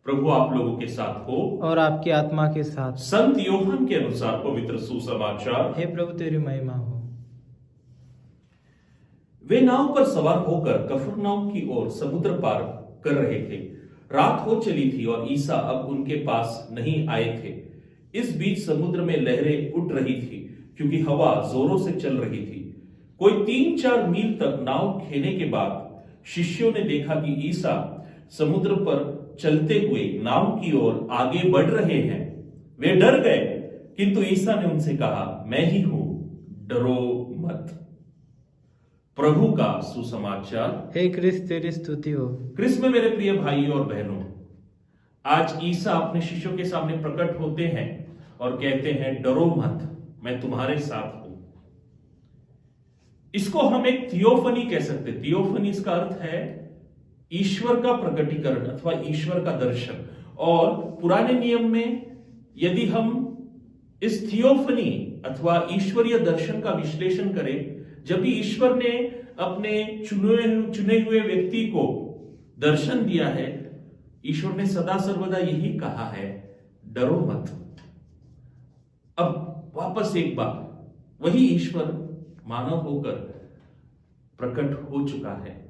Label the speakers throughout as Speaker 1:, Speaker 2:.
Speaker 1: प्रभु आप लोगों के साथ हो
Speaker 2: और आपकी आत्मा के साथ।
Speaker 1: संत यूहन्ना के अनुसार पवित्र सुसमाचार।
Speaker 2: हे प्रभु तेरी महिमा हो।
Speaker 1: वे नाव पर सवार होकर कफरनहूम की ओर समुद्र पार कर रहे थे। रात हो चली थी और ईसा अब उनके पास नहीं आए थे। इस बीच समुद्र में लहरें उठ रही थी क्योंकि हवा जोरों से चल रही थी। कोई 3-4 मील तक नाव खेने के बाद शिष्यों ने देखा कि ईसा समुद्र पर चलते हुए नाव की ओर आगे बढ़ रहे हैं। वे डर गए, किंतु ईसा ने उनसे कहा, मैं ही हूं, डरो मत। प्रभु का सुसमाचार।
Speaker 2: हे क्रिस्त तेरी स्तुति हो।
Speaker 1: क्रिस्त में मेरे प्रिय भाई और बहनों, आज ईसा अपने शिष्यों के सामने प्रकट होते हैं और कहते हैं, डरो मत, मैं तुम्हारे साथ हूं। इसको हम एक थियोफनी कह सकते हैं। थियोफनी इसका अर्थ है ईश्वर का प्रकटीकरण अथवा ईश्वर का दर्शन। और पुराने नियम में यदि हम इस थियोफनी अथवा ईश्वरीय दर्शन का विश्लेषण करें, जब भी ईश्वर ने अपने चुने हुए व्यक्ति को दर्शन दिया है, ईश्वर ने सदा सर्वदा यही कहा है, डरो मत। अब वापस एक बार वही ईश्वर मानव होकर प्रकट हो चुका है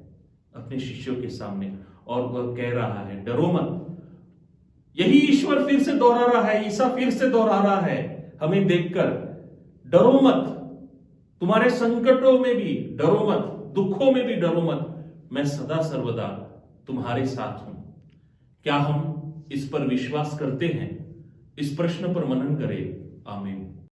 Speaker 1: अपने शिष्यों के सामने और वह कह रहा है, डरो मत। यही ईश्वर फिर से दोहरा रहा है, ईसा फिर से दोहरा रहा है हमें देखकर, डरो मत। तुम्हारे संकटों में भी डरो मत, दुखों में भी डरो मत, मैं सदा सर्वदा तुम्हारे साथ हूं। क्या हम इस पर विश्वास करते हैं? इस प्रश्न पर मनन करें। आमीन।